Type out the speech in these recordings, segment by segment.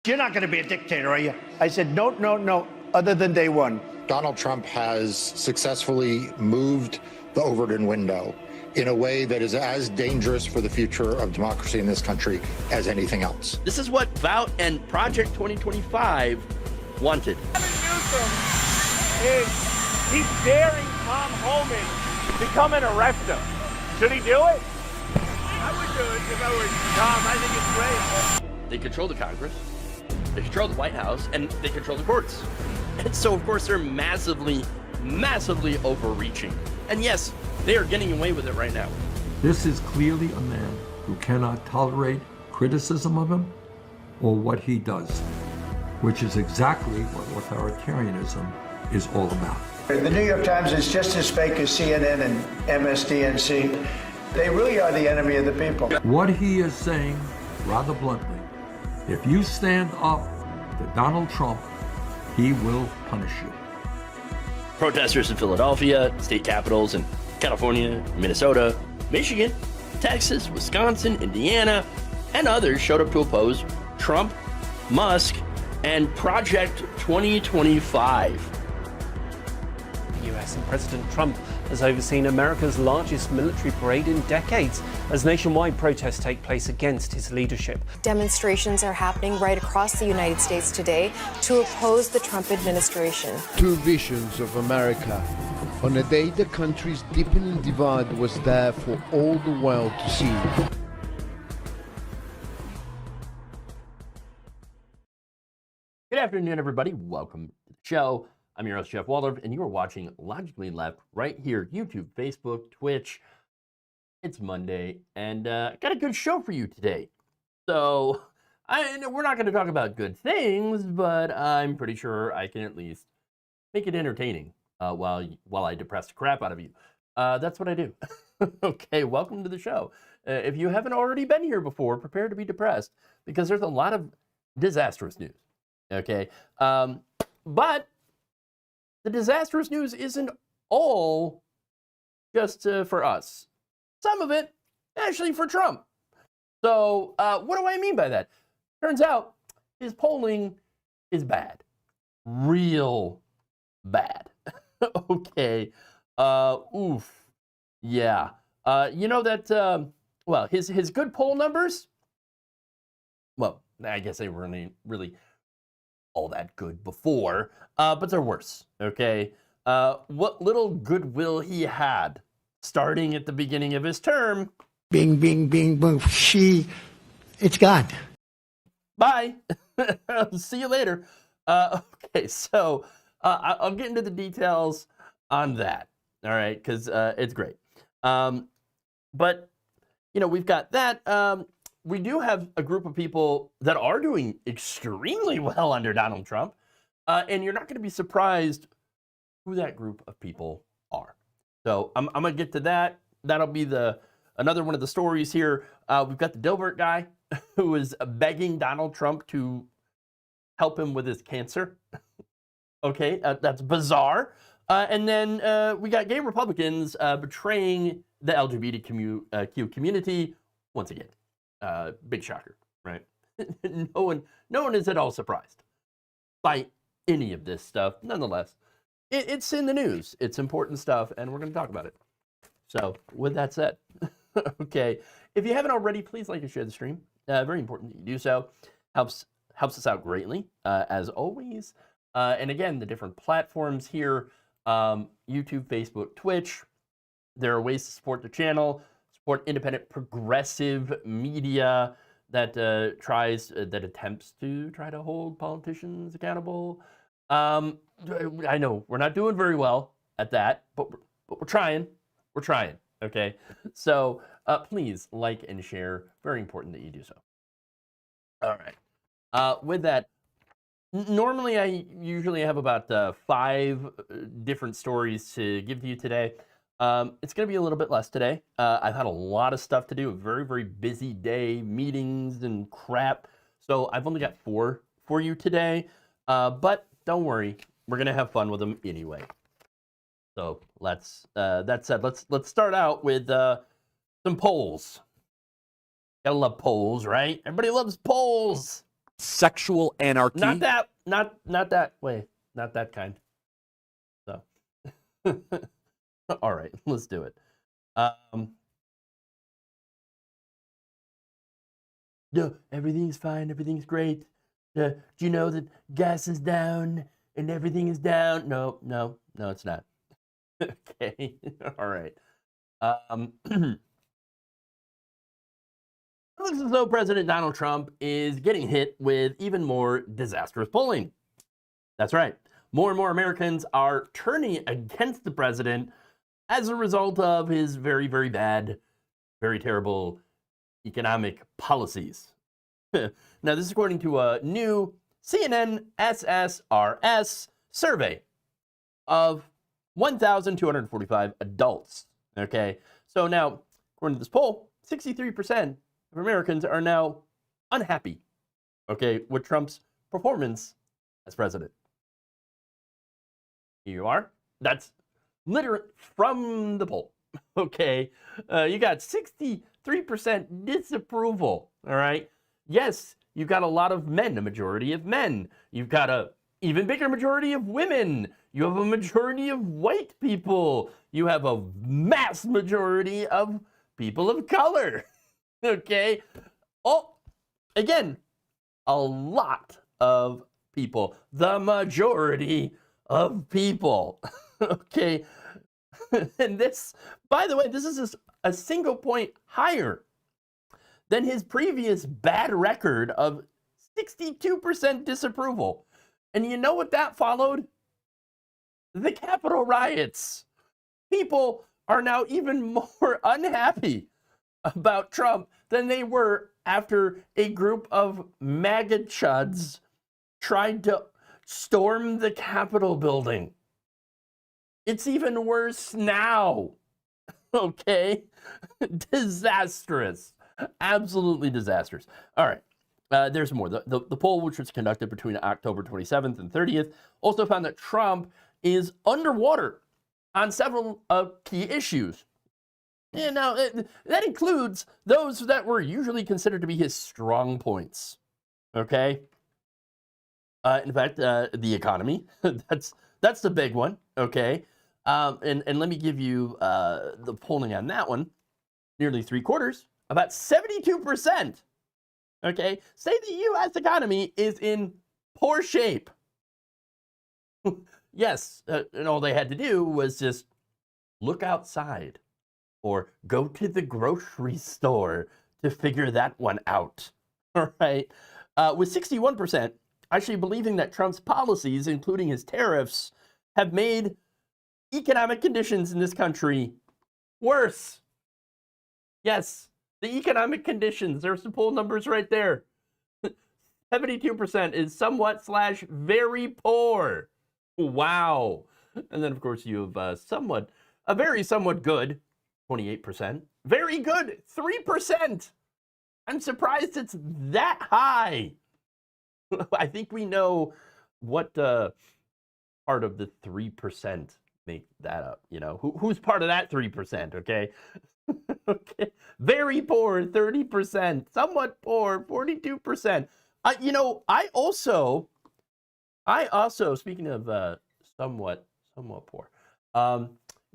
You're not going to be a dictator, are you? I said, no, no, no, other than day one. Donald Trump has successfully moved the Overton window in a way that is as dangerous for the future of democracy in this country as anything else. This is what Vout and Project 2025 wanted. Newsom is he's daring Tom Homan to come and arrest him. Should he do it? I would do it if I were Tom. I think it's great. They control the Congress, they control the White House, and they control the courts. And so, of course, they're massively overreaching. And yes, they are getting away with it right now. This is clearly a man who cannot tolerate criticism of him or what he does, which is exactly what authoritarianism is all about. The New York Times is just as fake as CNN and MSDNC. They really are the enemy of the people. What he is saying, rather bluntly, if you stand up to Donald Trump, he will punish you. Protesters in Philadelphia, state capitals in California, Minnesota, Michigan, Texas, Wisconsin, Indiana, and others showed up to oppose Trump, Musk, and Project 2025. The US and President Trump has overseen America's largest military parade in decades as nationwide protests take place against his leadership. Demonstrations are happening right across the United States today to oppose the Trump administration. Two visions of America. On a day the country's deepening divide was there for all the world to see. Good afternoon, everybody. Welcome to the show. I'm your host, Jeff Waldorf, and you are watching Logically Left right here, YouTube, Facebook, Twitch. It's Monday, and got a good show for you today. So, we're not going to talk about good things, but I'm pretty sure I can at least make it entertaining while I depress the crap out of you. That's what I do. Okay, welcome to the show. If you haven't already been here before, prepare to be depressed, because there's a lot of disastrous news. Okay, but the disastrous news isn't all just for us. Some of it actually for Trump. So what do I mean by that? Turns out his polling is bad. Real bad. Okay. Oof. Yeah. You know that, well, his good poll numbers, well, I guess they weren't really all that good before, but they're worse, okay? What little goodwill he had starting at the beginning of his term. Bing, bing, bing, boom, it's gone. Bye. See you later. Okay, so I'll get into the details on that, all right, because it's great. But, you know, we've got that. We do have a group of people that are doing extremely well under Donald Trump, and you're not going to be surprised who that group of people are. So I'm going to get to that. That'll be another one of the stories here. We've got the Dilbert guy who is begging Donald Trump to help him with his cancer. Okay, that's bizarre. And then we got gay Republicans betraying the LGBTQ community once again. Big shocker, right? No one is at all surprised by any of this stuff. Nonetheless, it's in the news. It's important stuff, and we're going to talk about it. So, with that said, okay, if you haven't already, please like and share the stream. Very important that you do so. Helps us out greatly, as always. And again, the different platforms here, YouTube, Facebook, Twitch. There are ways to support the channel. Support independent progressive media that attempts to try to hold politicians accountable. I know we're not doing very well at that, but we're trying. We're trying. Okay, so please like and share. Very important that you do so. All right. With that, normally I usually have about 5 different stories to give to you today. It's going to be a little bit less today. I've had a lot of stuff to do, a very, very busy day, meetings and crap. So I've only got 4 for you today. But don't worry, we're going to have fun with them anyway. So that said, let's start out with some polls. Gotta love polls, right? Everybody loves polls. sexual anarchy. Not that way. Not that kind. So, all right, let's do it. No, everything's fine. Everything's great. Do you know that gas is down and everything is down? No, it's not. Okay, all right. It looks as though President Donald Trump is getting hit with even more disastrous polling. That's right. More and more Americans are turning against the president as a result of his very, very bad, very terrible economic policies. Now, this is according to a new CNN SSRS survey of 1,245 adults. Okay, so now, according to this poll, 63% of Americans are now unhappy, okay, with Trump's performance as president. Here you are. That's literally from the poll. Okay, you got 63% disapproval. All right. Yes, you've got a lot of men, a majority of men. You've got a even bigger majority of women. You have a majority of white people. You have a mass majority of people of color. Okay. Oh, again, a lot of people. The majority of people. Okay. And this, by the way, this is a single point higher than his previous bad record of 62% disapproval. And you know what that followed? The Capitol riots. People are now even more unhappy about Trump than they were after a group of MAGA chuds tried to storm the Capitol building. It's even worse now. Okay? Disastrous. Absolutely disastrous. All right. There's more. The poll, which was conducted between October 27th and 30th, also found that Trump is underwater on several key issues. You know, that includes those that were usually considered to be his strong points. Okay? In fact, the economy, that's the big one. Okay? And let me give you the polling on that one. Nearly 3/4, about 72%, okay, say the U.S. economy is in poor shape. Yes, and all they had to do was just look outside or go to the grocery store to figure that one out. All right, with 61% actually believing that Trump's policies, including his tariffs, have made economic conditions in this country worse. Yes, the economic conditions, there's the poll numbers right there. 72% is somewhat / very poor. Wow. And then, of course, you have somewhat good, 28%. Very good, 3%. I'm surprised it's that high. I think we know what part of the 3% make that up. You know, who's part of that 3%, okay? Okay, very poor, 30%, somewhat poor, 42%. You know, I also, speaking of somewhat poor,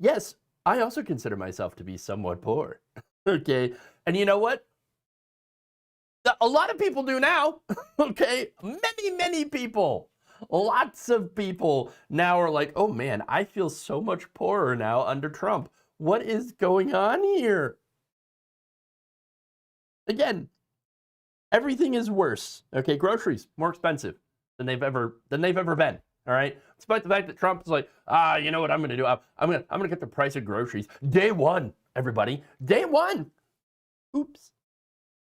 yes, I also consider myself to be somewhat poor. Okay, and you know what? A lot of people do now. Okay, many people. Lots of people now are like, oh man, I feel so much poorer now under Trump. What is going on here? Again, everything is worse. Okay, groceries more expensive than they've ever been. All right, despite the fact that Trump is like, you know what I'm going to do? I'm gonna get the price of groceries day one. Everybody, day one. Oops.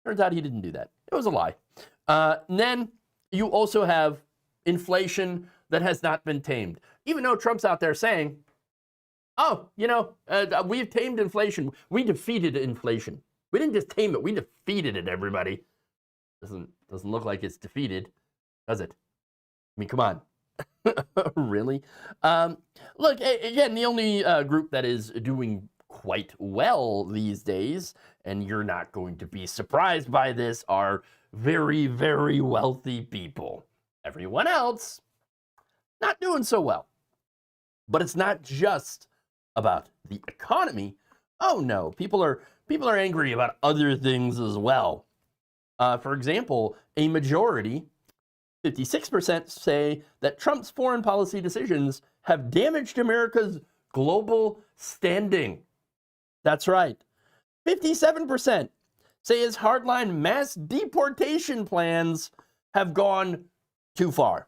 Turns out he didn't do that. It was a lie. And then you also have inflation that has not been tamed. Even though Trump's out there saying, oh, you know, we've tamed inflation. We defeated inflation. We didn't just tame it. We defeated it, everybody. Doesn't look like it's defeated, does it? I mean, come on. Really? Look, again, the only group that is doing quite well these days, and you're not going to be surprised by this, are very, very wealthy people. Everyone else, not doing so well. But it's not just about the economy. Oh no, people are angry about other things as well. For example, a majority, 56%, say that Trump's foreign policy decisions have damaged America's global standing. That's right. 57% say his hardline mass deportation plans have gone too far.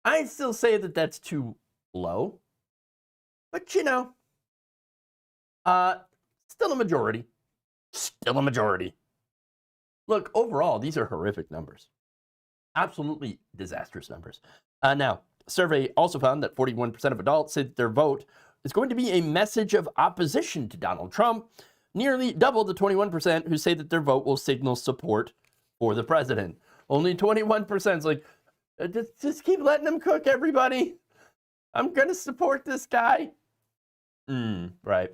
I still say that that's too low, but you know, still a majority. Still a majority. Look, overall, these are horrific numbers. Absolutely disastrous numbers. Now, a survey also found that 41% of adults said their vote is going to be a message of opposition to Donald Trump, nearly double the 21% who say that their vote will signal support for the president. Only 21% is like, just keep letting him cook, everybody. I'm going to support this guy. Right.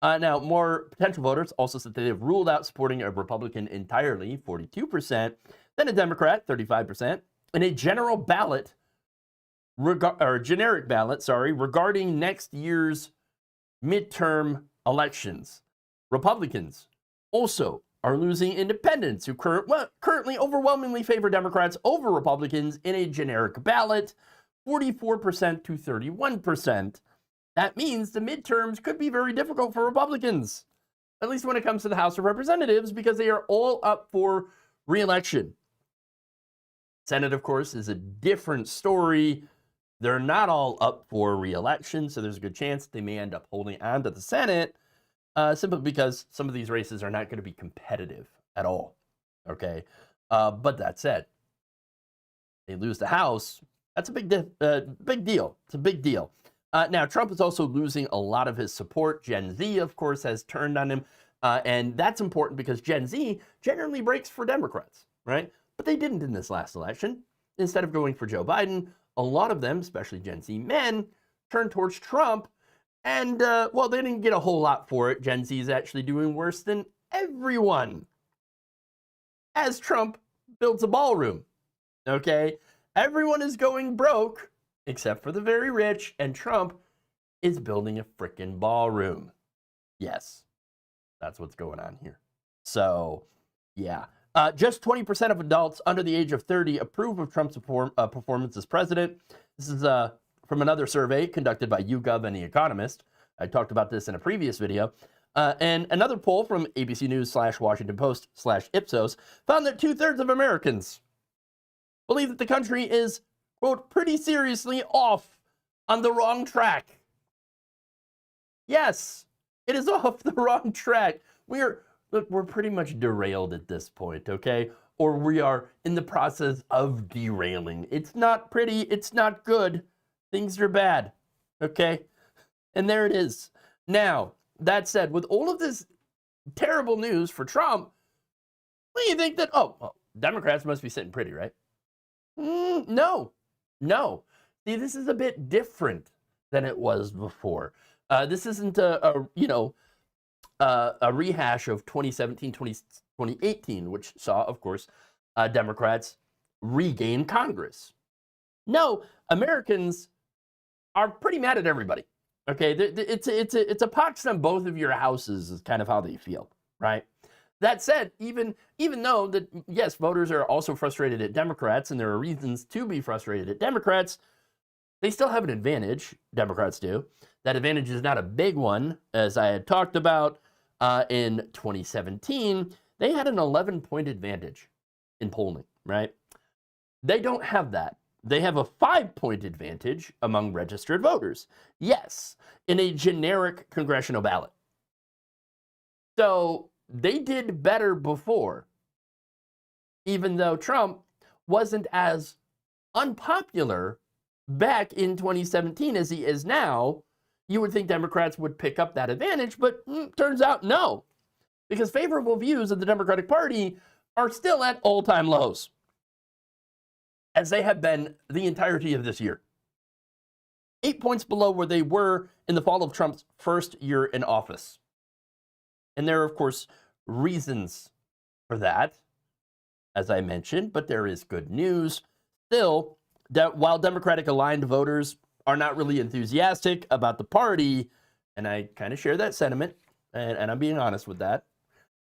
Now, more potential voters also said that they've ruled out supporting a Republican entirely, 42%, then a Democrat, 35%, and a general ballot, generic ballot, regarding next year's midterm elections. Republicans also are losing independents who currently overwhelmingly favor Democrats over Republicans in a generic ballot, 44% to 31%. That means the midterms could be very difficult for Republicans, at least when it comes to the House of Representatives, because they are all up for re-election. Senate, of course, is a different story. They're not all up for re-election, so there's a good chance they may end up holding on to the Senate, simply because some of these races are not going to be competitive at all. Okay, but that said, they lose the House. That's a big deal. It's a big deal. Now, Trump is also losing a lot of his support. Gen Z, of course, has turned on him. And that's important because Gen Z generally breaks for Democrats, right? But they didn't in this last election. Instead of going for Joe Biden, a lot of them, especially Gen Z men, turned towards Trump. And, well, they didn't get a whole lot for it. Gen Z is actually doing worse than everyone as Trump builds a ballroom, okay? Everyone is going broke except for the very rich, and Trump is building a frickin' ballroom. Yes, that's what's going on here. So, yeah. Just 20% of adults under the age of 30 approve of Trump's performance as president. This is from another survey conducted by YouGov and The Economist. I talked about this in a previous video. And another poll from ABC News /Washington Post /Ipsos found that 2/3 of Americans believe that the country is, quote, pretty seriously off on the wrong track. Yes, it is off the wrong track. We're pretty much derailed at this point, okay? Or we are in the process of derailing. It's not pretty, it's not good. Things are bad, okay? And there it is. Now, that said, with all of this terrible news for Trump, well, you think that, well, Democrats must be sitting pretty, right? No. See, this is a bit different than it was before. This isn't a rehash of 2017, 2018, which saw, of course, Democrats regain Congress. No, Americans are pretty mad at everybody. Okay, it's a pox on both of your houses is kind of how they feel, right? That said, even though that, yes, voters are also frustrated at Democrats, and there are reasons to be frustrated at Democrats, they still have an advantage, Democrats do. That advantage is not a big one, as I had talked about in 2017. They had an 11-point advantage in polling, right? They don't have that. They have a 5-point advantage among registered voters. Yes, in a generic congressional ballot. So they did better before, even though Trump wasn't as unpopular back in 2017 as he is now. You would think Democrats would pick up that advantage, but turns out no, because favorable views of the Democratic Party are still at all-time lows, as they have been the entirety of this year. 8 points below where they were in the fall of Trump's first year in office. And there are, of course, reasons for that. as I mentioned, but there is good news. Still, that while Democratic-aligned voters are not really enthusiastic about the party, and I kind of share that sentiment, and I'm being honest with that.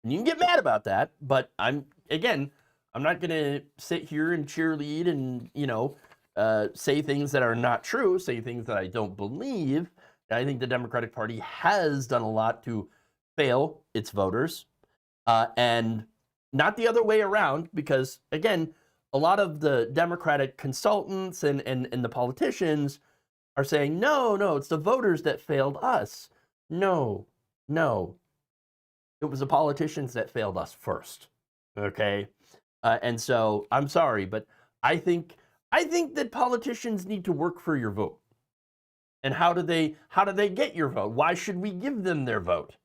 And you can get mad about that, but I'm not going to sit here and cheerlead and, say things that are not true, say things that I don't believe. I think the Democratic Party has done a lot to fail its voters, and not the other way around, because, again, a lot of the Democratic consultants and the politicians are saying, no, it's the voters that failed us. No. It was the politicians that failed us first, okay? And so I'm sorry, but I think that politicians need to work for your vote. And how do they get your vote? Why should we give them their vote?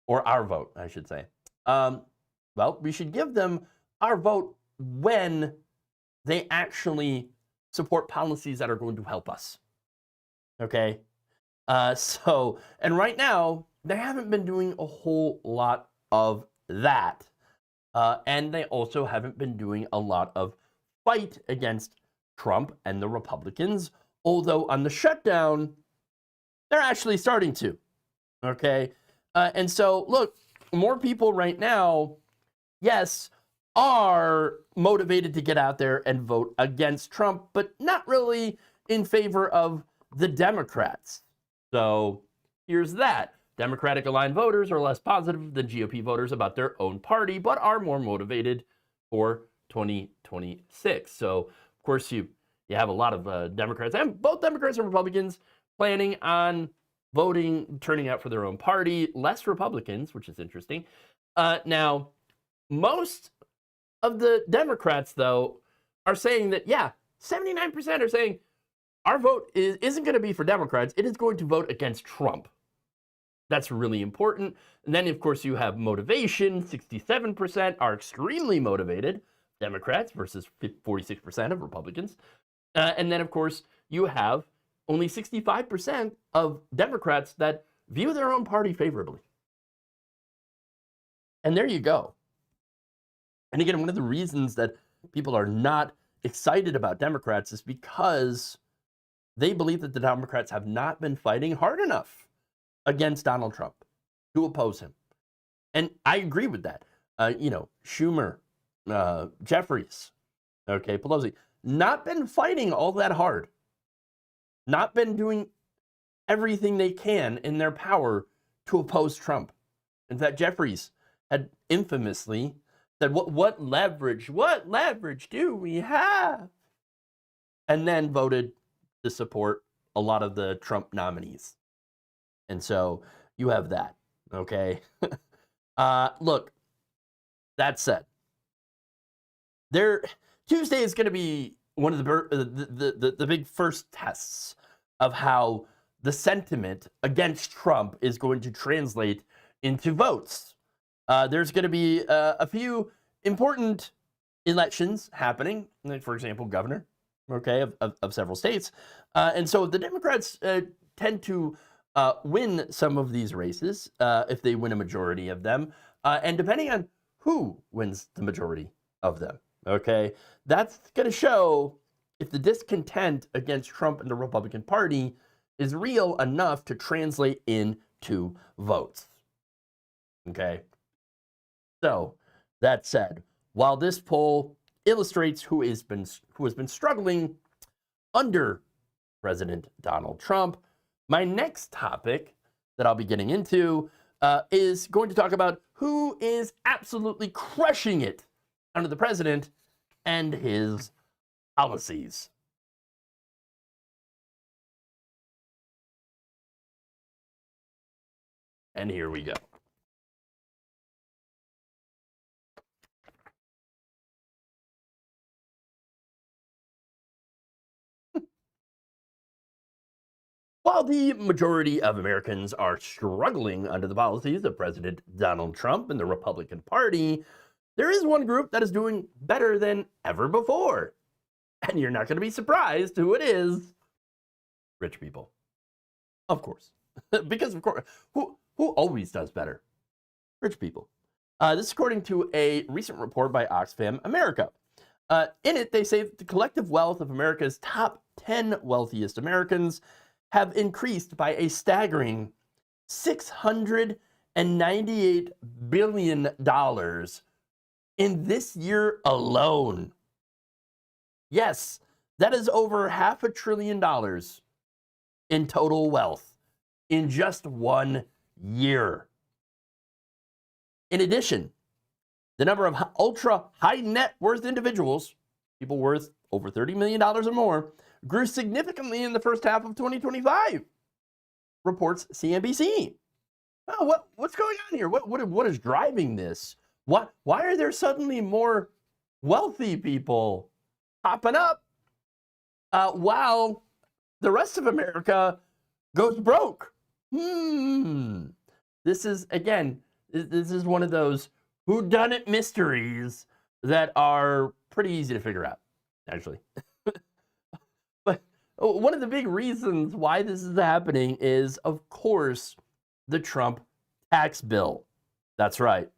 Or our vote, I should say. Well, we should give them our vote when they actually support policies that are going to help us. Okay? And right now, they haven't been doing a whole lot of that. And they also haven't been doing a lot of fight against Trump and the Republicans, although on the shutdown, they're actually starting to. Okay? And so, look, more people right now, yes, are motivated to get out there and vote against Trump, but not really in favor of the Democrats. So here's that. Democratic-aligned voters are less positive than GOP voters about their own party, but are more motivated for 2026. So, of course, you have a lot of Democrats, and both Democrats and Republicans, planning on voting, turning out for their own party. Less Republicans, which is interesting. Now, most of the Democrats, though, are saying that, 79% are saying our vote isn't going to be for Democrats. It is going to vote against Trump. That's really important. And then, of course, you have motivation. 67% are extremely motivated, Democrats, versus 46% of Republicans. And then, of course, you have only 65% of Democrats that view their own party favorably. And there you go. And again, one of the reasons that people are not excited about Democrats is because they believe that the Democrats have not been fighting hard enough against Donald Trump to oppose him. And I agree with that. Schumer, Jeffries, Pelosi, not been fighting all that hard. Not been doing everything they can in their power to oppose Trump. In fact, Jeffries had infamously said, what leverage do we have? And then voted to support a lot of the Trump nominees. And so you have that, okay? Look, that said, Tuesday is going to be one of the big first tests of how the sentiment against Trump is going to translate into votes. There's going to be a few important elections happening, like, for example, governor, of several states. And so the Democrats tend to win some of these races if they win a majority of them. And depending on who wins the majority of them, that's going to show if the discontent against Trump and the Republican Party is real enough to translate into votes. So, that said, while this poll illustrates who has been struggling under President Donald Trump, my next topic that I'll be getting into is going to talk about who is absolutely crushing it under the president and his policies. And here we go. While the majority of Americans are struggling under the policies of President Donald Trump and the Republican Party, there is one group that is doing better than ever before. And you're not going to be surprised who it is. Rich people. Of course. Because, of course, who always does better? Rich people. This is according to a recent report by Oxfam America. In it, they say that the collective wealth of America's top 10 wealthiest Americans have increased by a staggering $698 billion in this year alone. Yes, that is over $500 billion in total wealth in just 1 year. In addition, the number of ultra high net worth individuals, people worth over $30 million or more, grew significantly in the first half of 2025, reports CNBC. Oh, what's going on here? What is driving this? Why are there suddenly more wealthy people popping up while the rest of America goes broke? This is, again, this is one of those whodunit mysteries that are pretty easy to figure out, actually. But one of the big reasons why this is happening is, of course, the Trump tax bill. That's right.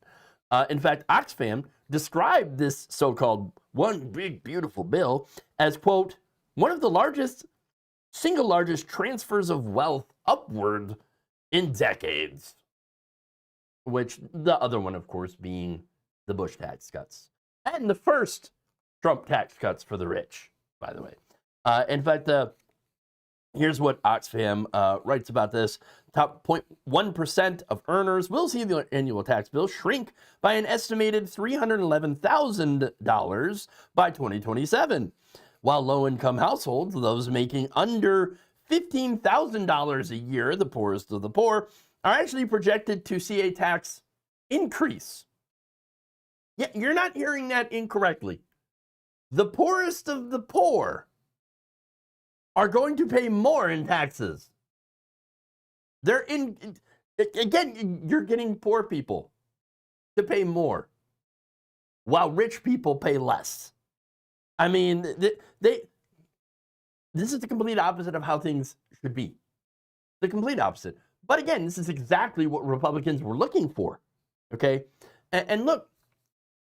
In fact, Oxfam described this so-called one big beautiful bill as, quote, one of the single largest transfers of wealth upward in decades. Which the other one, of course, being the Bush tax cuts. And the first Trump tax cuts for the rich, by the way. In fact, here's what Oxfam writes about this. Top 0.1% of earners will see the annual tax bill shrink by an estimated $311,000 by 2027. While low-income households, those making under $15,000 a year, the poorest of the poor, are actually projected to see a tax increase. Yeah, you're not hearing that incorrectly. The poorest of the poor are going to pay more in taxes. Again, you're getting poor people to pay more, while rich people pay less. I mean, this is the complete opposite of how things should be. The complete opposite. But again, this is exactly what Republicans were looking for, okay? And look,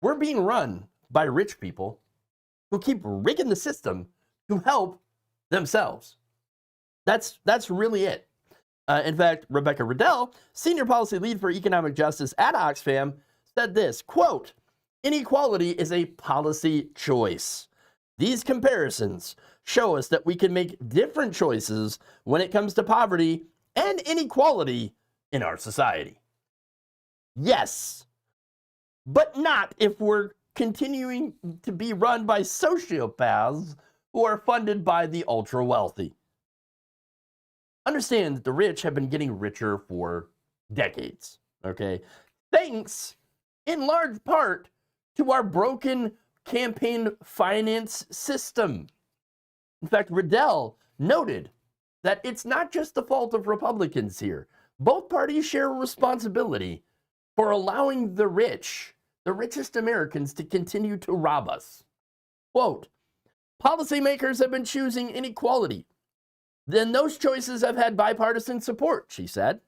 we're being run by rich people who keep rigging the system to help themselves. That's really it. In fact, Rebecca Riddell, senior policy lead for economic justice at Oxfam, said this, quote, inequality is a policy choice. These comparisons show us that we can make different choices when it comes to poverty and inequality in our society. Yes, but not if we're continuing to be run by sociopaths who are funded by the ultra wealthy. Understand that the rich have been getting richer for decades, okay? Thanks, in large part, to our broken campaign finance system. In fact, Riddell noted that it's not just the fault of Republicans here. Both parties share a responsibility for allowing the richest Americans, to continue to rob us. Quote, policymakers have been choosing inequality. Then those choices have had bipartisan support, she said.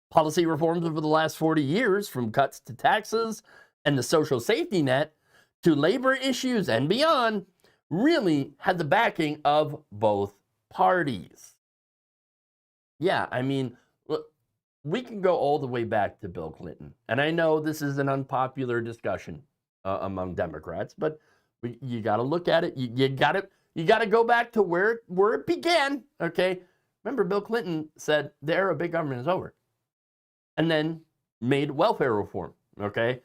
Policy reforms over the last 40 years, from cuts to taxes and the social safety net to labor issues and beyond, really had the backing of both parties. Yeah, I mean, look, we can go all the way back to Bill Clinton. And I know this is an unpopular discussion among Democrats, but you got to look at it. You got to go back to where it began, okay? Remember, Bill Clinton said the era of big government is over, and then made welfare reform, okay,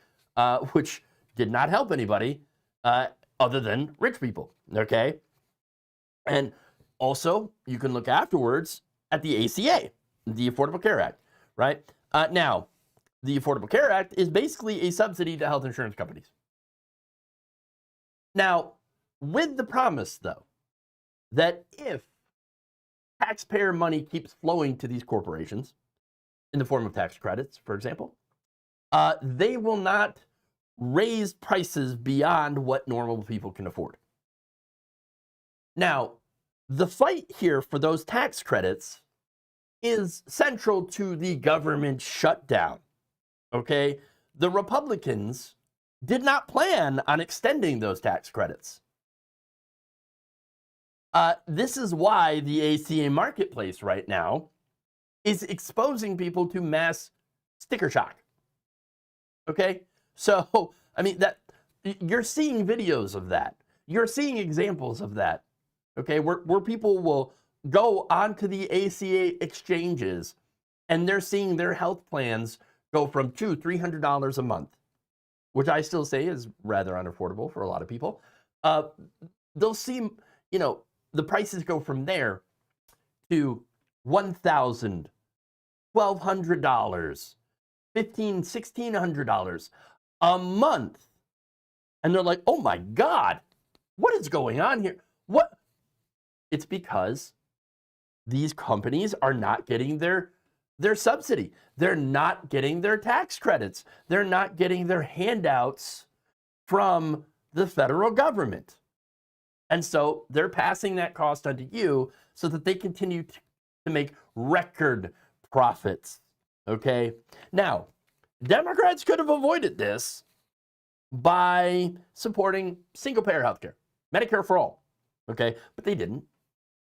which did not help anybody other than rich people, okay? And also, you can look afterwards at the ACA, the Affordable Care Act, right? Now, the Affordable Care Act is basically a subsidy to health insurance companies. Now, with the promise, though, that if taxpayer money keeps flowing to these corporations, in the form of tax credits, for example, they will not raise prices beyond what normal people can afford. Now, the fight here for those tax credits is central to the government shutdown, okay? the Republicans did not plan on extending those tax credits. This is why the ACA marketplace right now is exposing people to mass sticker shock. Okay? So, I mean, that you're seeing videos of that. You're seeing examples of that. Okay? Where people will go onto the ACA exchanges and they're seeing their health plans go from $200-$300 a month, which I still say is rather unaffordable for a lot of people. They'll see, you know, the prices go from there to $1,000, $1,200, $1,500, $1,600 a month. And they're like, oh my God, what is going on here? What? It's because these companies are not getting their subsidy. They're not getting their tax credits. They're not getting their handouts from the federal government. And so they're passing that cost onto you so that they continue to make record profits. Okay? Now, Democrats could have avoided this by supporting single-payer healthcare, Medicare for all. Okay? But they didn't.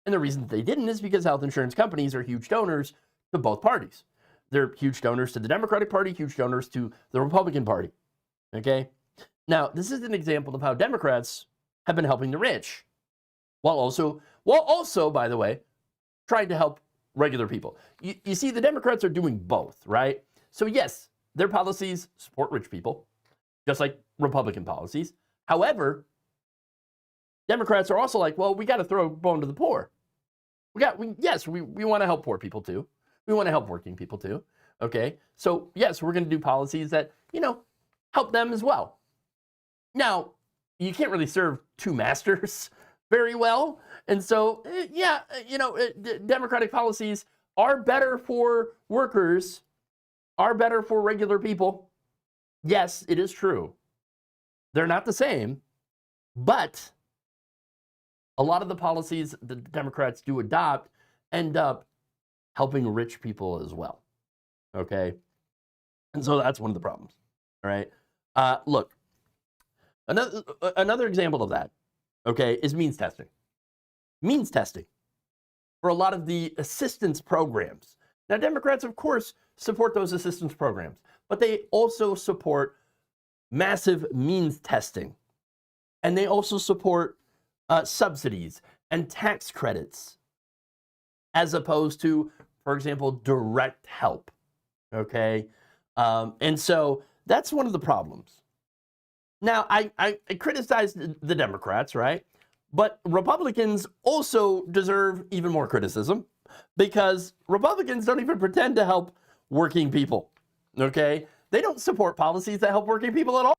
And the reason that they didn't is because health insurance companies are huge donors to both parties. They're huge donors to the Democratic Party, huge donors to the Republican Party. Okay? Now, this is an example of how Democrats have been helping the rich, while also, by the way, trying to help regular people. You see, the Democrats are doing both, right? So yes, their policies support rich people, just like Republican policies. However, Democrats are also like, well, we got to throw a bone to the poor. We want to help poor people too. We want to help working people too. Okay, so yes, we're going to do policies that, you know, help them as well. Now, you can't really serve two masters very well. And so, Democratic policies are better for workers, are better for regular people. Yes, it is true. They're not the same, but a lot of the policies the Democrats do adopt end up helping rich people as well. Okay? And so that's one of the problems. All right? Look, another example of that, okay, is means testing. Means testing for a lot of the assistance programs. Now, Democrats, of course, support those assistance programs, but they also support massive means testing. And they also support subsidies and tax credits, as opposed to, for example, direct help. Okay? And so that's one of the problems. Now, I criticized the Democrats, right? But Republicans also deserve even more criticism because Republicans don't even pretend to help working people, okay? They don't support policies that help working people at all.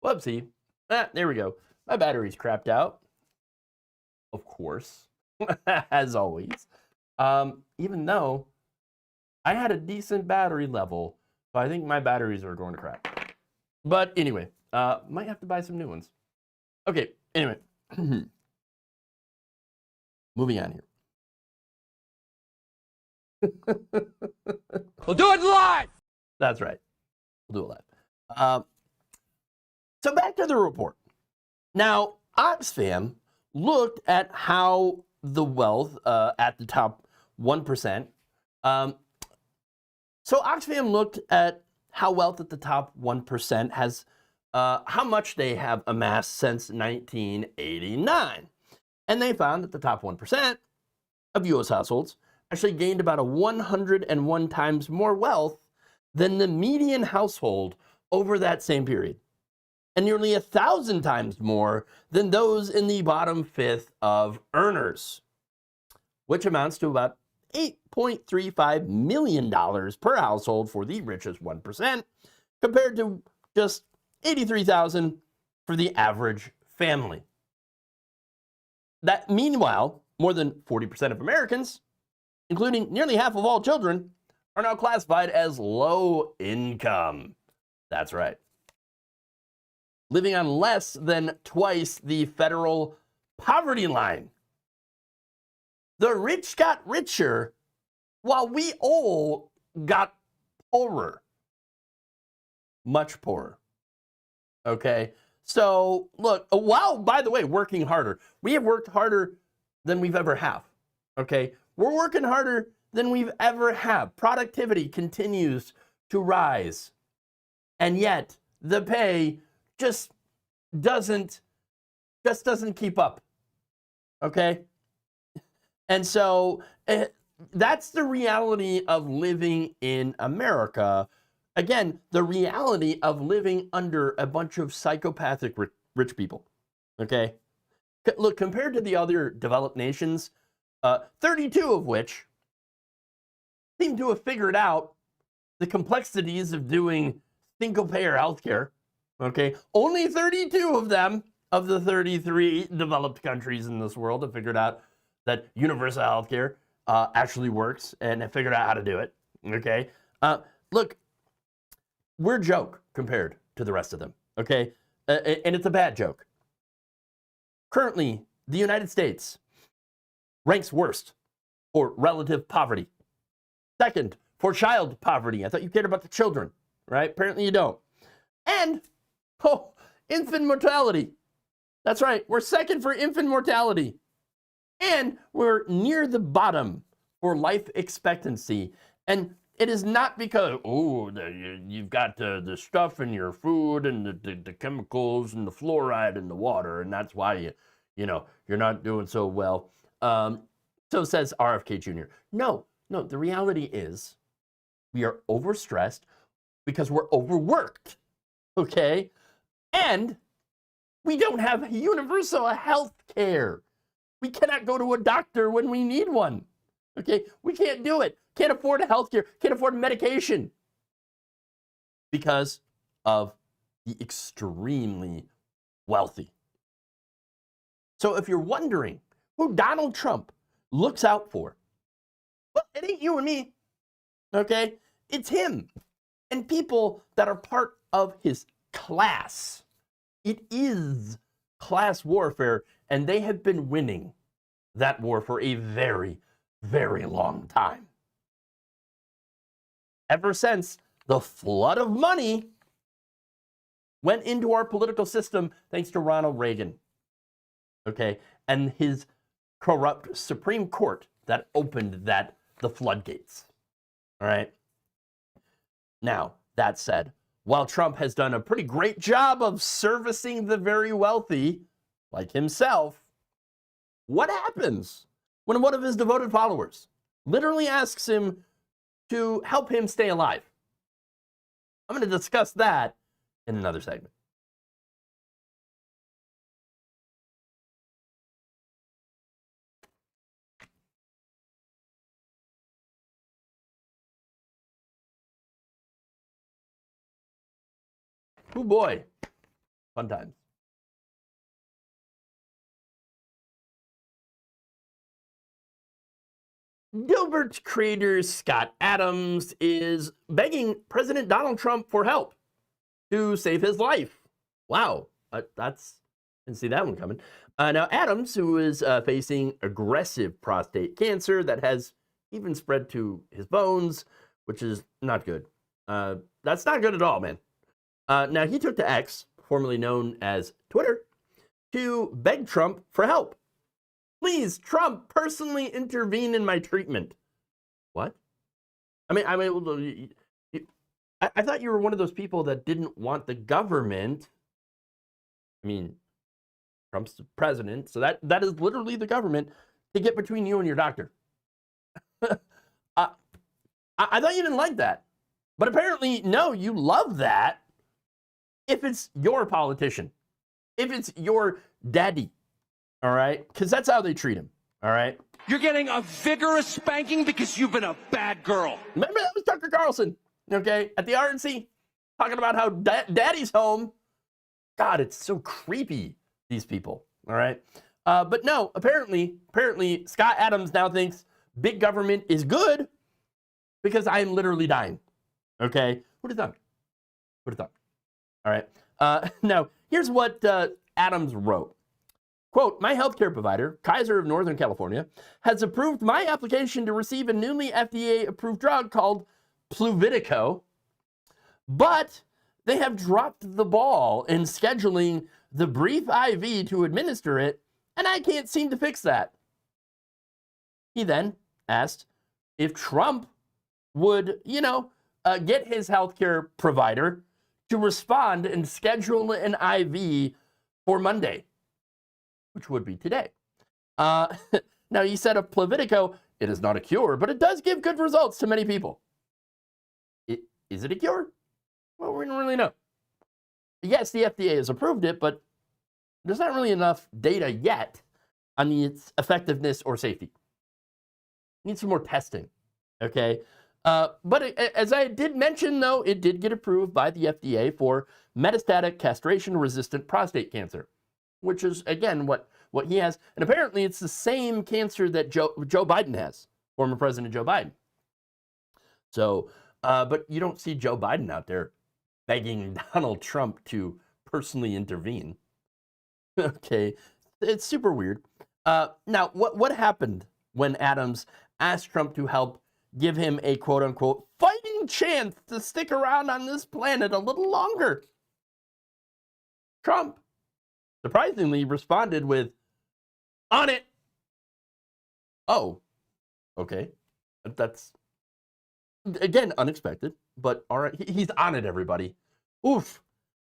Whoopsie. There we go. My battery's crapped out. Of course. As always. Even though I had a decent battery level, so I think my batteries are going to crap. But anyway, might have to buy some new ones. Okay, anyway. Moving on here. We'll do it live. That's right. We'll do it live. So back to the report. Now, Oxfam looked at how the wealth at the top 1%. So Oxfam looked at how wealth at the top 1% has, how much they have amassed since 1989. And they found that the top 1% of U.S. households actually gained about a 101 times more wealth than the median household over that same period, and nearly 1,000 times more than those in the bottom fifth of earners, which amounts to about $8.35 million per household for the richest 1%, compared to just $83,000 for the average family. That meanwhile, more than 40% of Americans, including nearly half of all children, are now classified as low income. That's right. Living on less than twice the federal poverty line. The rich got richer while we all got poorer. Much poorer. Okay? So, look, while, by the way, working harder. We have worked harder than we've ever have. Okay? We're working harder than we've ever have. Productivity continues to rise. And yet, the pay just doesn't keep up. Okay? And so that's the reality of living in America. Again, the reality of living under a bunch of psychopathic rich people. Okay? Look, compared to the other developed nations, 32 of which seem to have figured out the complexities of doing single-payer healthcare. Okay, only 32 of them, of the 33 developed countries in this world, have figured out that universal healthcare actually works and have figured out how to do it. Okay, look, we're a joke compared to the rest of them. Okay, and it's a bad joke. Currently, the United States ranks worst for relative poverty. Second, for child poverty. I thought you cared about the children, right? Apparently you don't. And, infant mortality. That's right, we're second for infant mortality. And we're near the bottom for life expectancy. And it is not because, you've got the stuff in your food and the chemicals and the fluoride in the water, and that's why you're not doing so well. So says RFK Jr. No, the reality is we are overstressed because we're overworked, okay? And we don't have universal health care. We cannot go to a doctor when we need one, okay? We can't do it. Can't afford health care, can't afford medication because of the extremely wealthy. So if you're wondering who Donald Trump looks out for, well, it ain't you and me, okay? It's him and people that are part of his class. It is class warfare, and they have been winning that war for a very, very long time. Ever since the flood of money went into our political system thanks to Ronald Reagan, okay, and his corrupt Supreme Court that opened the floodgates, all right? Now, that said, while Trump has done a pretty great job of servicing the very wealthy, like himself, what happens when one of his devoted followers literally asks him to help him stay alive? I'm going to discuss that in another segment. Oh boy, fun times. Dilbert creator Scott Adams is begging President Donald Trump for help to save his life. Wow, that's Didn't see that one coming. Now, Adams, who is facing aggressive prostate cancer that has even spread to his bones, which is not good. That's not good at all, man. Now, he took to X, formerly known as Twitter, to beg Trump for help. Please, Trump, personally intervene in my treatment. What? I thought you were one of those people that didn't want the government. I mean, Trump's the president, so that is literally the government to get between you and your doctor. I thought you didn't like that. But apparently, no, you love that if it's your politician, if it's your daddy, all right? Because that's how they treat him, all right? You're getting a vigorous spanking because you've been a bad girl. Remember that was Tucker Carlson, okay, at the RNC, talking about how daddy's home. God, it's so creepy, these people, all right? But no, apparently, Scott Adams now thinks big government is good because I'm literally dying, okay? Who'd have thought? Who'd have thought? All right. Now, here's what Adams wrote. Quote, my healthcare provider, Kaiser of Northern California, has approved my application to receive a newly FDA-approved drug called Pluvitico, but they have dropped the ball in scheduling the brief IV to administer it, and I can't seem to fix that. He then asked if Trump would, get his healthcare provider to respond and schedule an IV for Monday, which would be today. Now, he said of Pluvitico, it is not a cure, but it does give good results to many people. Is it a cure? Well, we don't really know. Yes, the FDA has approved it, but there's not really enough data yet on its effectiveness or safety. Need some more testing, okay? But as I did mention, though, it did get approved by the FDA for metastatic castration-resistant prostate cancer, which is, again, what he has. And apparently it's the same cancer that Joe Biden has, former President Joe Biden. So, but you don't see Joe Biden out there begging Donald Trump to personally intervene. Okay, it's super weird. Now, what happened when Adams asked Trump to help give him a quote-unquote fighting chance to stick around on this planet a little longer? Trump surprisingly responded with, on it. Oh, okay. That's, again, unexpected, but all right. He's on it, everybody. Oof.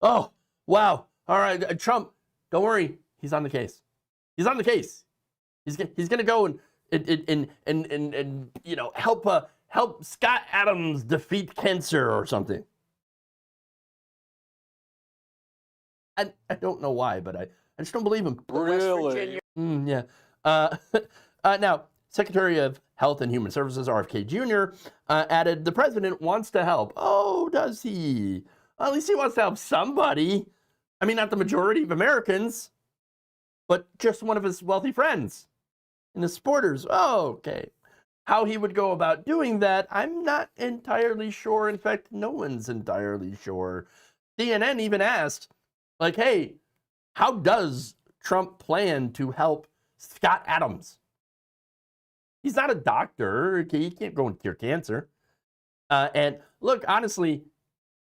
Oh, wow. All right, Trump, don't worry. He's on the case. He's on the case. He's going to go and help Scott Adams defeat cancer or something. I don't know why, but I just don't believe him. Really? Yeah. Now, Secretary of Health and Human Services, RFK Jr., added, the president wants to help. Oh, does he? Well, at least he wants to help somebody. I mean, not the majority of Americans, but just one of his wealthy friends and his supporters. Oh, okay. How he would go about doing that, I'm not entirely sure. In fact, no one's entirely sure. CNN even asked, like, hey, how does Trump plan to help Scott Adams? He's not a doctor. He can't go and cure cancer. And look, honestly,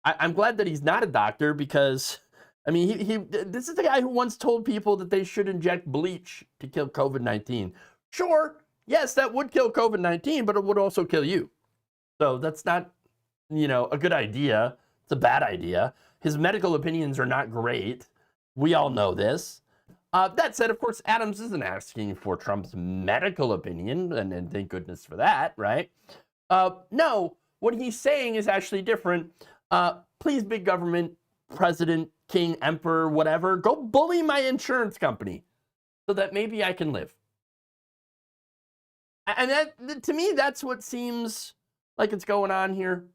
I'm glad that he's not a doctor because, I mean, this is the guy who once told people that they should inject bleach to kill COVID-19. Sure, yes, that would kill COVID-19, but it would also kill you. So that's not, a good idea. It's a bad idea. His medical opinions are not great. We all know this. That said, of course, Adams isn't asking for Trump's medical opinion, and thank goodness for that, right? No, what he's saying is actually different. Please, big government, president, king, emperor, whatever, go bully my insurance company so that maybe I can live. And that, to me, that's what seems like it's going on here.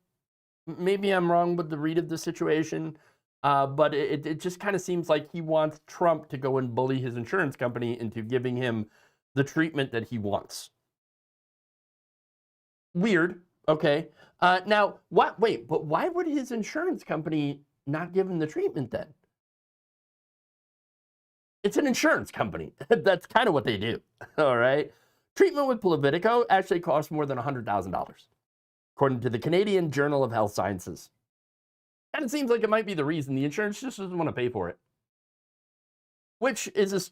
Maybe I'm wrong with the read of the situation, but it just kind of seems like he wants Trump to go and bully his insurance company into giving him the treatment that he wants. Weird. Okay. Now, what? Wait, but why would his insurance company not give him the treatment then? It's an insurance company. That's kind of what they do. All right. Treatment with Politico actually costs more than $100,000, according to the Canadian Journal of Health Sciences. And it seems like it might be the reason the insurance just doesn't want to pay for it, which is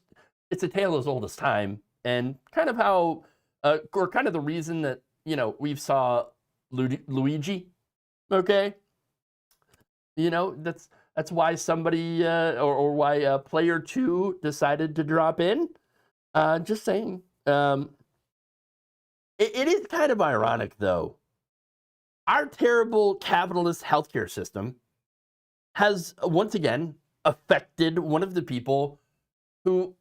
it's a tale as old as time, and kind of how, or kind of the reason that, we've saw Luigi. Okay. That's why somebody, or why player 2 decided to drop in. Just saying. It is kind of ironic, though. Our terrible capitalist healthcare system has, once again, affected one of the people who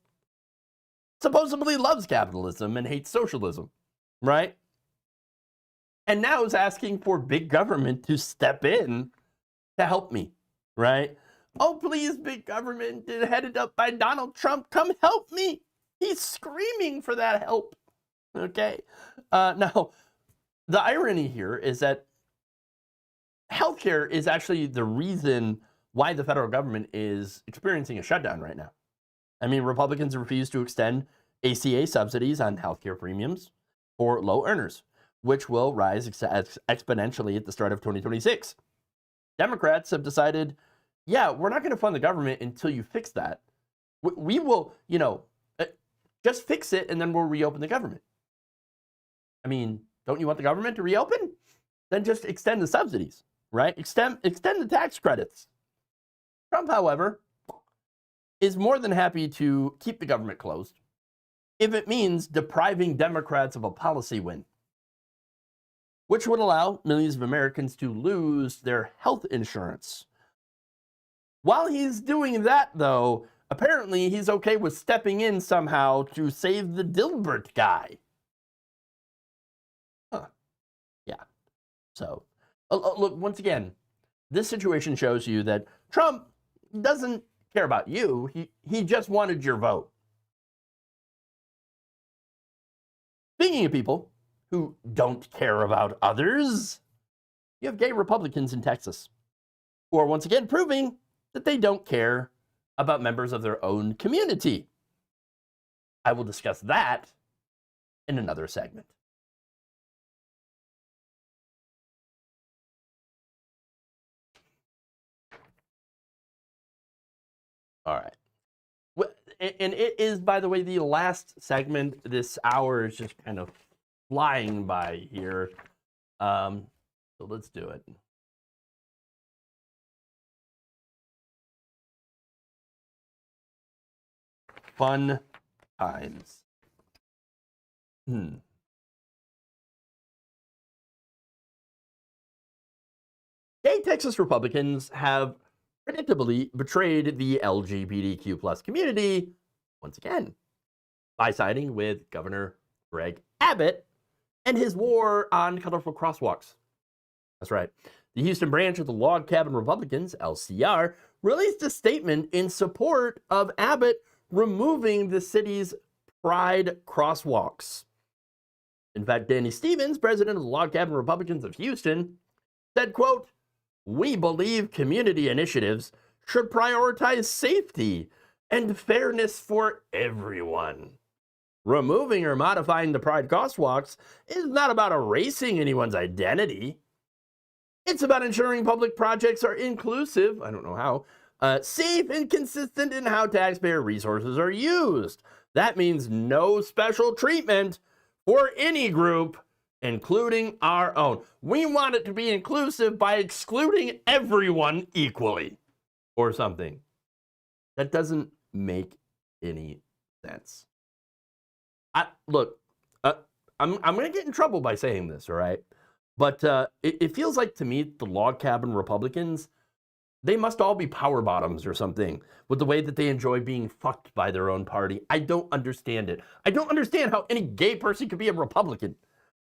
supposedly loves capitalism and hates socialism, right? And now is asking for big government to step in to help me, right? Oh, please, big government, headed up by Donald Trump, come help me. He's screaming for that help. Okay. Now, the irony here is that healthcare is actually the reason why the federal government is experiencing a shutdown right now. I mean, Republicans refuse to extend ACA subsidies on healthcare premiums for low earners, which will rise exponentially at the start of 2026. Democrats have decided, yeah, we're not going to fund the government until you fix that. We will, just fix it and then we'll reopen the government. I mean, don't you want the government to reopen? Then just extend the subsidies, right? Extend the tax credits. Trump, however, is more than happy to keep the government closed if it means depriving Democrats of a policy win, which would allow millions of Americans to lose their health insurance. While he's doing that, though, apparently he's okay with stepping in somehow to save the Dilbert guy. Huh. Yeah. So, look, once again, this situation shows you that Trump doesn't care about you. He just wanted your vote. Speaking of people who don't care about others, you have gay Republicans in Texas, who are once again proving that they don't care about members of their own community. I will discuss that in another segment. All right. And it is, by the way, the last segment. This hour is just kind of flying by here. So let's do it. Fun times. Gay Texas Republicans have predictably betrayed the LGBTQ plus community once again by siding with Governor Greg Abbott and his war on colorful crosswalks. That's right. The Houston branch of the Log Cabin Republicans, LCR, released a statement in support of Abbott removing the city's pride crosswalks. In fact, Danny Stevens, president of the Log Cabin Republicans of Houston, said, quote, "We believe community initiatives should prioritize safety and fairness for everyone. Removing or modifying the pride crosswalks is not about erasing anyone's identity. It's about ensuring public projects are inclusive, I don't know how, safe and consistent in how taxpayer resources are used. That means no special treatment for any group, including our own. We want it to be inclusive by excluding everyone equally," or something. That doesn't make any sense. Look, I'm going to get in trouble by saying this, all right? But it feels like to me the Log Cabin Republicans, they must all be power bottoms or something with the way that they enjoy being fucked by their own party. I don't understand it. I don't understand how any gay person could be a Republican.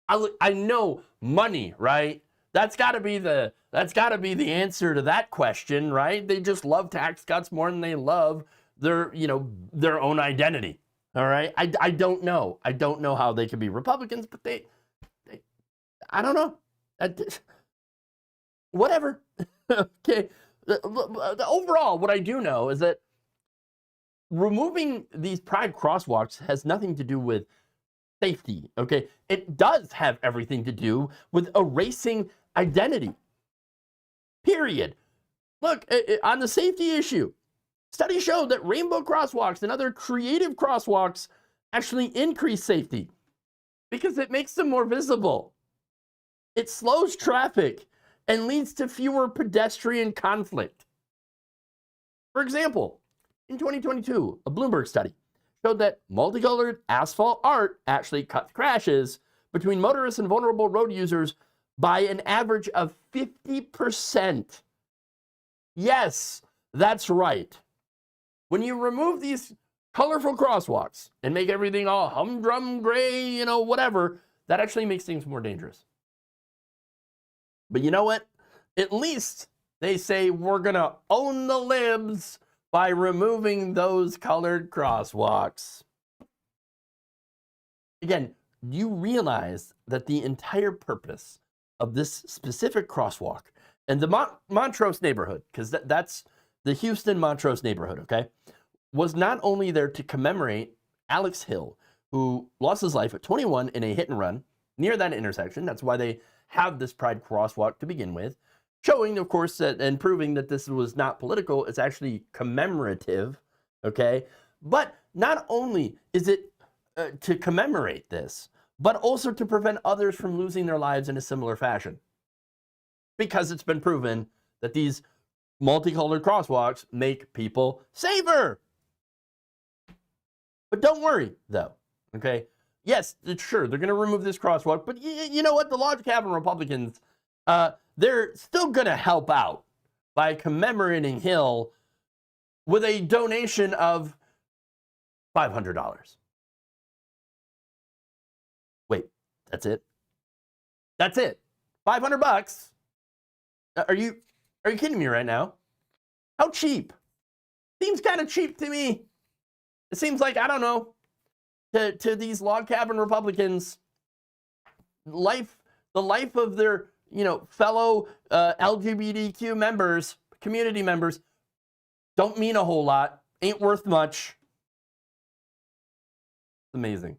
I know money, right? That's got to be the answer to that question, right? They just love tax cuts more than they love their own identity. All right? I don't know. I don't know how they could be Republicans, but they I don't know. Whatever. Okay. Overall, what I do know is that removing these pride crosswalks has nothing to do with safety, okay? It does have everything to do with erasing identity, period. Look, on the safety issue, studies show that rainbow crosswalks and other creative crosswalks actually increase safety because it makes them more visible. It slows traffic and leads to fewer pedestrian conflict. For example, in 2022, a Bloomberg study showed that multicolored asphalt art actually cuts crashes between motorists and vulnerable road users by an average of 50%. Yes, that's right. When you remove these colorful crosswalks and make everything all humdrum, gray, whatever, that actually makes things more dangerous. But you know what? At least they say we're going to own the libs by removing those colored crosswalks. Again, you realize that the entire purpose of this specific crosswalk and the Montrose neighborhood, because that's the Houston Montrose neighborhood, okay, was not only there to commemorate Alex Hill, who lost his life at 21 in a hit and run near that intersection. That's why they have this pride crosswalk to begin with, showing, of course, that, and proving that this was not political, it's actually commemorative, okay? But not only is it to commemorate this, but also to prevent others from losing their lives in a similar fashion. Because it's been proven that these multicolored crosswalks make people safer. But don't worry, though, okay? Yes, sure, they're going to remove this crosswalk, but you know what? The log cabin Republicans, they're still going to help out by commemorating Hill with a donation of $500. Wait, that's it? That's it? $500? Are you kidding me right now? How cheap? Seems kind of cheap to me. It seems like, I don't know, to these log cabin Republicans, the life of their, fellow LGBTQ members, community members, don't mean a whole lot, ain't worth much. It's amazing.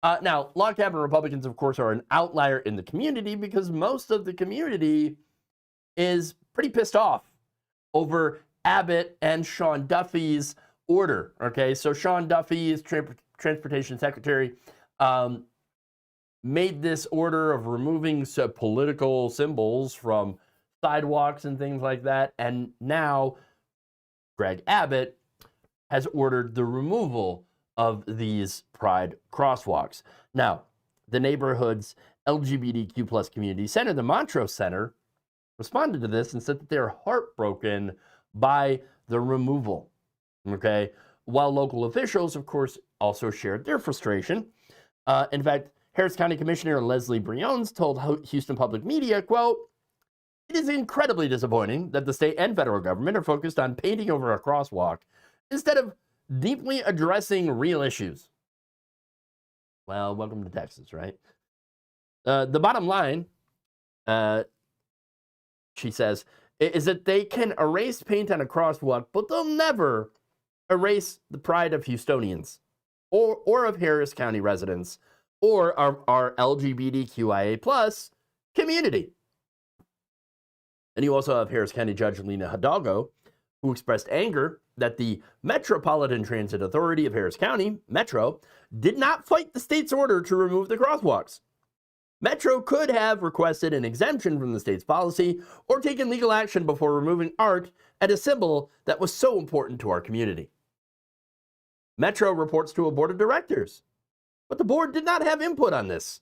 Now, log cabin Republicans, of course, are an outlier in the community because most of the community is pretty pissed off over Abbott and Sean Duffy's order, okay? So Sean Duffy is Transportation Secretary, made this order of removing political symbols from sidewalks and things like that, and now Greg Abbott has ordered the removal of these pride crosswalks. Now, the neighborhood's LGBTQ plus community center, the Montrose Center, responded to this and said that they're heartbroken by the removal, okay? While local officials, of course, also shared their frustration. In fact, Harris County Commissioner Leslie Briones told Houston Public Media, quote, "It is incredibly disappointing that the state and federal government are focused on painting over a crosswalk instead of deeply addressing real issues." Well, welcome to Texas, right? The bottom line, she says, is that they can erase paint on a crosswalk, but they'll never erase the pride of Houstonians or of Harris County residents or our LGBTQIA plus community. And you also have Harris County Judge Lena Hidalgo, who expressed anger that the Metropolitan Transit Authority of Harris County, Metro, did not fight the state's order to remove the crosswalks. Metro could have requested an exemption from the state's policy or taken legal action before removing art at a symbol that was so important to our community. Metro reports to a board of directors, but the board did not have input on this.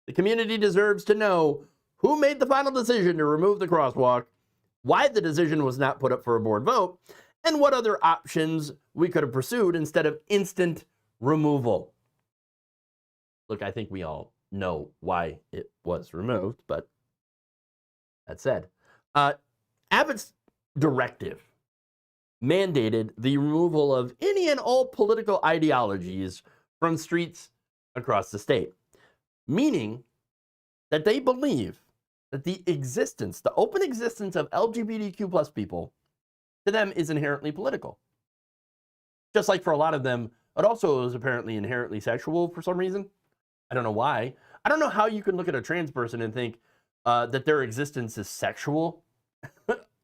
The community deserves to know who made the final decision to remove the crosswalk, why the decision was not put up for a board vote, and what other options we could have pursued instead of instant removal. Look, I think we all know why it was removed, but that said, Abbott's directive mandated the removal of any and all political ideologies from streets across the state, meaning that they believe that the open existence of LGBTQ plus people, to them is inherently political. Just like for a lot of them, it also is apparently inherently sexual for some reason. I don't know why. I don't know how you can look at a trans person and think that their existence is sexual.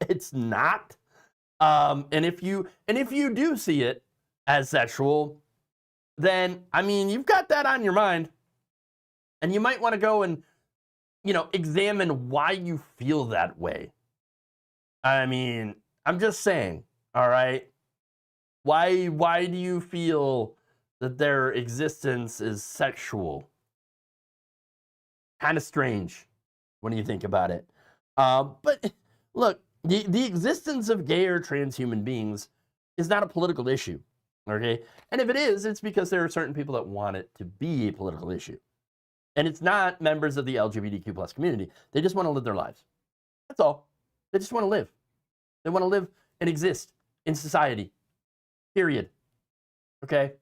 It's not. And if you do see it as sexual, then I mean you've got that on your mind, and you might want to go and examine why you feel that way. I mean, I'm just saying, all right? Why do you feel that their existence is sexual? Kind of strange when you think about it. But look, the existence of gay or trans human beings is not a political issue, okay? And if it is, it's because there are certain people that want it to be a political issue. And it's not members of the LGBTQ plus community. They just want to live their lives. That's all. They just want to live. They want to live and exist in society. Period. Okay?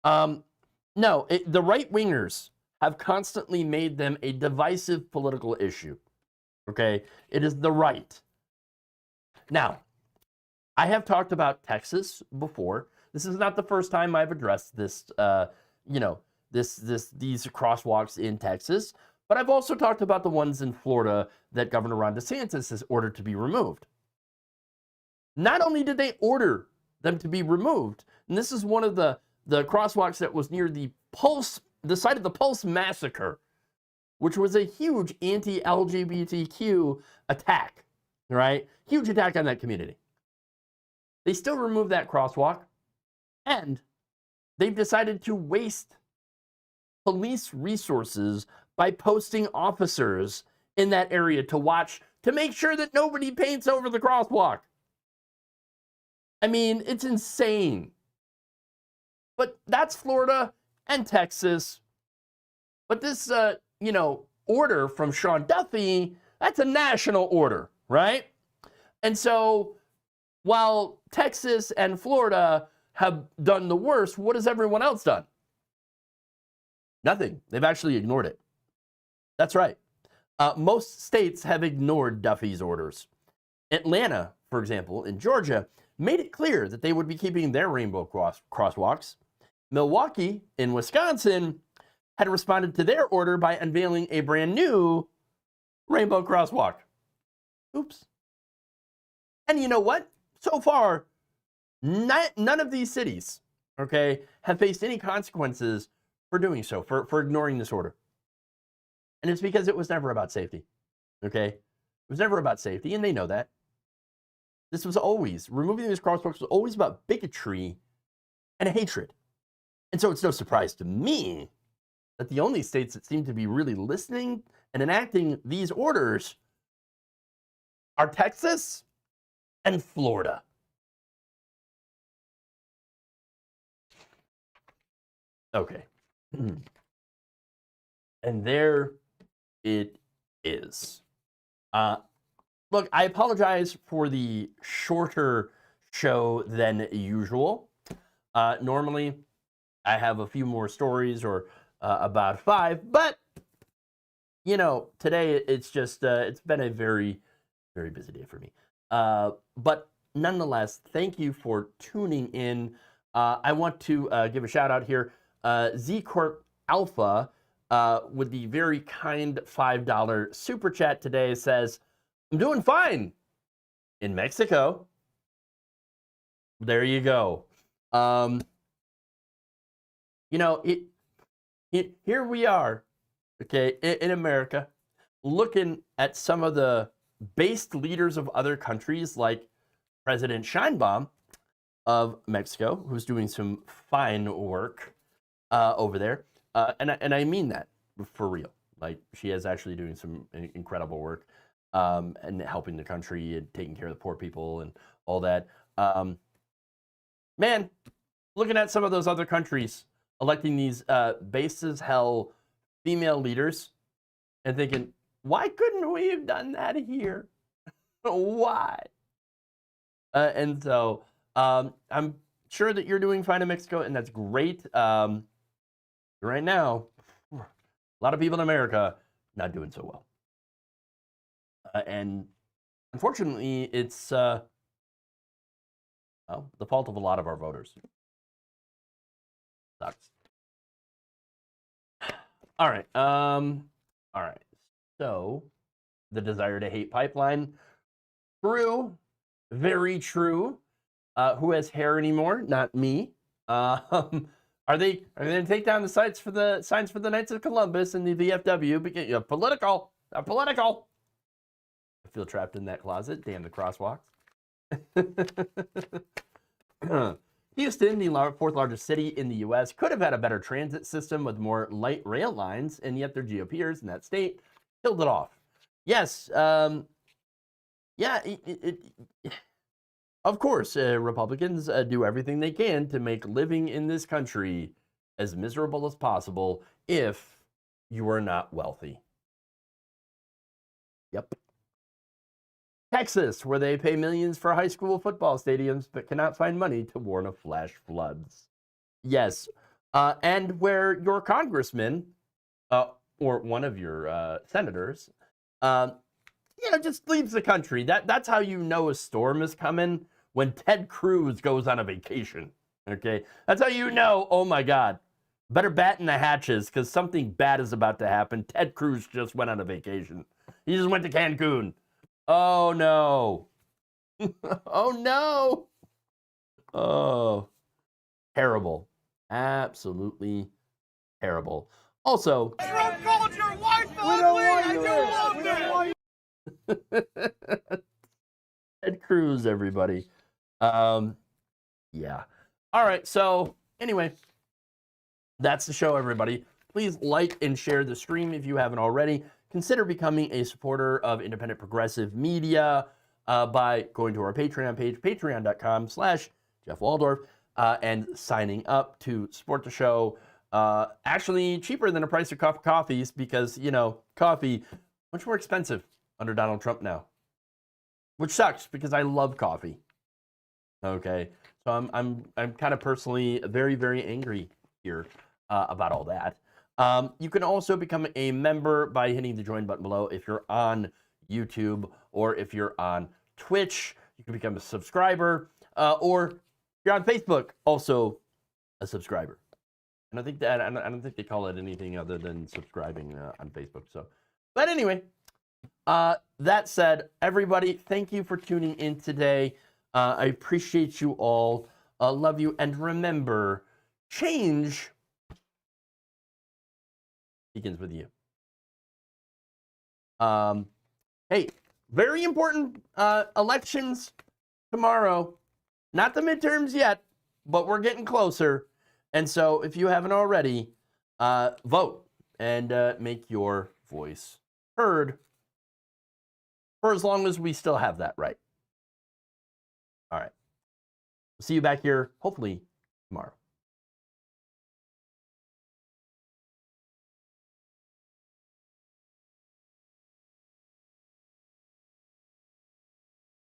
No, the right-wingers have constantly made them a divisive political issue. Okay? It is the right. Now, I have talked about Texas before. This is not the first time I've addressed this, these crosswalks in Texas, but I've also talked about the ones in Florida that Governor Ron DeSantis has ordered to be removed. Not only did they order them to be removed, and this is one of the crosswalks that was near the site of the Pulse massacre, which was a huge anti-LGBTQ attack, right? Huge attack on that community. They still removed that crosswalk, and they've decided to waste police resources by posting officers in that area to watch, to make sure that nobody paints over the crosswalk. I mean, it's insane. But that's Florida and Texas. But this, order from Sean Duffy, that's a national order, right? And so while Texas and Florida have done the worst, what has everyone else done? Nothing. They've actually ignored it. That's right. Most states have ignored Duffy's orders. Atlanta, for example, in Georgia, made it clear that they would be keeping their rainbow crosswalks. Milwaukee, in Wisconsin, had responded to their order by unveiling a brand new rainbow crosswalk. Oops. And you know what? So far, none of these cities, okay, have faced any consequences for doing so, for ignoring this order. And it's because it was never about safety, okay? It was never about safety, and they know that. This was always, removing these crosswalks was always about bigotry and hatred. And so it's no surprise to me that the only states that seem to be really listening and enacting these orders are Texas and Florida. Okay. And there it is. Look, I apologize for the shorter show than usual. Normally, I have a few more stories, or about 5, but today it's just it's been a very, very busy day for me. But nonetheless, thank you for tuning in. I want to give a shout out here. Z Corp Alpha, with the very kind $5 super chat today, says, "I'm doing fine in Mexico." There you go. Here we are, okay, in America, looking at some of the based leaders of other countries, like President Sheinbaum of Mexico, who's doing some fine work over there. And I mean that for real. Like, she is actually doing some incredible work and helping the country and taking care of the poor people and all that. Man, looking at some of those other countries electing these base as hell female leaders and thinking, why couldn't we have done that here? Why? And so I'm sure that you're doing fine in Mexico, and that's great. Right now, a lot of people in America not doing so well. And unfortunately, it's the fault of a lot of our voters. Sucks. All right. All right. So the desire to hate pipeline. True. Very true. Who has hair anymore? Not me. Are they going to take down the signs for the Knights of Columbus and the VFW? Because political. Political. I feel trapped in that closet. Damn the crosswalks. Houston, the fourth largest city in the U.S., could have had a better transit system with more light rail lines, and yet their GOPers in that state killed it off. Yes. Yeah. Of course, Republicans do everything they can to make living in this country as miserable as possible if you are not wealthy. Yep. Texas, where they pay millions for high school football stadiums but cannot find money to warn of flash floods. Yes. And where your congressman, or one of your senators, just leaves the country. That's how you know a storm is coming. When Ted Cruz goes on a vacation, okay? That's how you know, oh my God, better batten the hatches because something bad is about to happen. Ted Cruz just went on a vacation. He just went to Cancun. Oh no. Oh no. Oh, terrible. Absolutely terrible. Also, Trump called your wife ugly! I do love that! Ted Cruz, everybody. Yeah. All right. So anyway, that's the show, everybody. Please like and share the stream if you haven't already. Consider becoming a supporter of independent progressive media by going to our Patreon page, patreon.com/Jeff Waldorf, and signing up to support the show. Actually cheaper than the price of coffees because, coffee much more expensive under Donald Trump now, which sucks because I love coffee. Okay, so I'm kind of personally very, very angry here about all that. You can also become a member by hitting the join button below if you're on YouTube or if you're on Twitch. You can become a subscriber, or if you're on Facebook, also a subscriber. And I don't think they call it anything other than subscribing on Facebook. So, but anyway, that said, everybody, thank you for tuning in today. I appreciate you all. Love you. And remember, change begins with you. Hey, very important elections tomorrow. Not the midterms yet, but we're getting closer. And so if you haven't already, vote and make your voice heard for as long as we still have that right. All right. See you back here, hopefully, tomorrow.